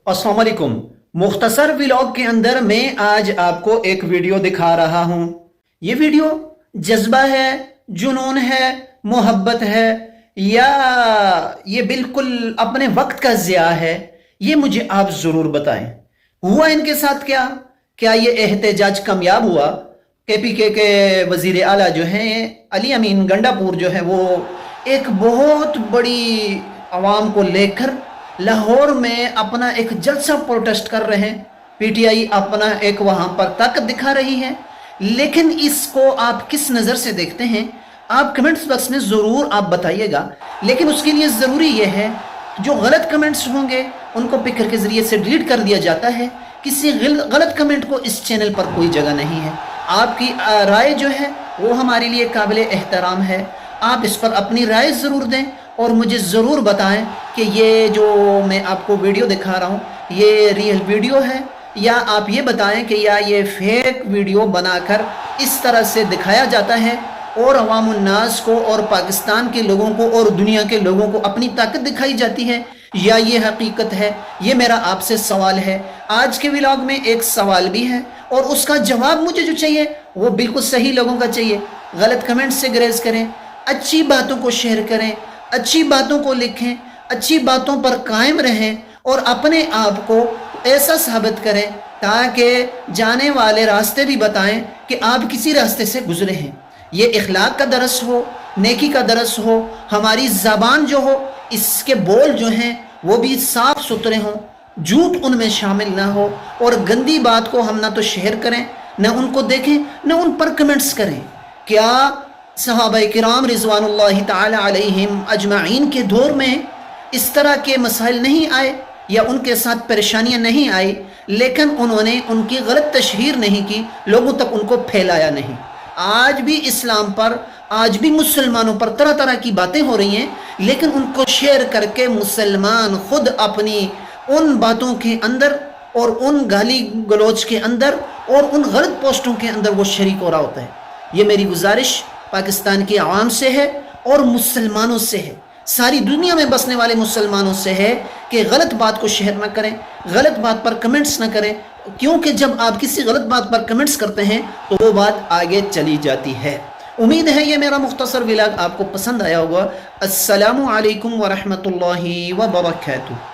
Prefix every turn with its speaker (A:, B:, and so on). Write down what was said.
A: अस्सलाम वालेकुम। मुख्तसर व्लॉग के अंदर मैं आज आपको एक वीडियो दिखा रहा हूँ। ये वीडियो जज्बा है, जुनून है, मोहब्बत है, या ये बिल्कुल अपने वक्त का ज़िया है, ये मुझे आप ज़रूर बताएं। हुआ इनके साथ क्या? क्या ये एहतजाज कामयाब हुआ? KPK के वज़ीर आला जो हैं अली अमीन गंडापुर जो है वो एक बहुत बड़ी आवाम को लेकर लाहौर में अपना एक जलसा प्रोटेस्ट कर रहे हैं। PTI अपना एक वहाँ पर ताकत दिखा रही है, लेकिन इसको आप किस नज़र से देखते हैं आप कमेंट्स बॉक्स में ज़रूर आप बताइएगा। लेकिन उसके लिए ज़रूरी यह है जो गलत कमेंट्स होंगे उनको पिकर के ज़रिए से डिलीट कर दिया जाता है। किसी गलत कमेंट को इस चैनल पर कोई जगह नहीं है। आपकी राय जो है वो हमारे लिए काबिल एहतराम है। आप इस पर अपनी राय ज़रूर दें और मुझे ज़रूर बताएं कि ये जो मैं आपको वीडियो दिखा रहा हूँ ये रियल वीडियो है, या आप ये बताएं कि या ये फेक वीडियो बनाकर इस तरह से दिखाया जाता है और अवामुन्नास को और पाकिस्तान के लोगों को और दुनिया के लोगों को अपनी ताकत दिखाई जाती है, या ये हकीकत है। ये मेरा आपसे सवाल है। आज के व्लॉग में एक सवाल भी है और उसका जवाब मुझे जो चाहिए वो बिल्कुल सही लोगों का चाहिए। गलत कमेंट से ग्रेज करें, अच्छी बातों को शेयर करें, अच्छी बातों को लिखें, अच्छी बातों पर कायम रहें और अपने आप को ऐसा साबित करें ताकि जाने वाले रास्ते भी बताएं कि आप किसी रास्ते से गुजरे हैं। ये इखलाक का दरस हो, नेकी का दरस हो, हमारी ज़बान जो हो इसके बोल जो हैं वो भी साफ सुथरे हों, झूठ उनमें शामिल ना हो, और गंदी बात को हम ना तो शेयर करें, ना उनको देखें, ना उन पर कमेंट्स करें। क्या सहाबाए किराम रिज़वानुल्लाहि ताला अलैहिम अजमाइन के दौर में इस तरह के मसाइल नहीं आए या उनके साथ परेशानियां नहीं आई, लेकिन उन्होंने उनकी गलत तशहीर नहीं की, लोगों तक उनको फैलाया नहीं? आज भी इस्लाम पर, आज भी मुसलमानों पर तरह तरह की बातें हो रही हैं, लेकिन उनको शेयर करके मुसलमान खुद अपनी उन बातों के अंदर और उन गाली गलौज के अंदर और उन गलत पोस्टों के अंदर वो शरीक हो रहा होता है। ये मेरी गुजारिश पाकिस्तान की आवाम से है और मुसलमानों से है, सारी दुनिया में बसने वाले मुसलमानों से है कि गलत बात को शेयर ना करें, गलत बात पर कमेंट्स ना करें, क्योंकि जब आप किसी गलत बात पर कमेंट्स करते हैं तो वो बात आगे चली जाती है। उम्मीद है ये मेरा मुख्तसर व्लॉग आपको पसंद आया होगा। अस्सलामु अलैकुम व रहमतुल्लाहि व बरकातुहू।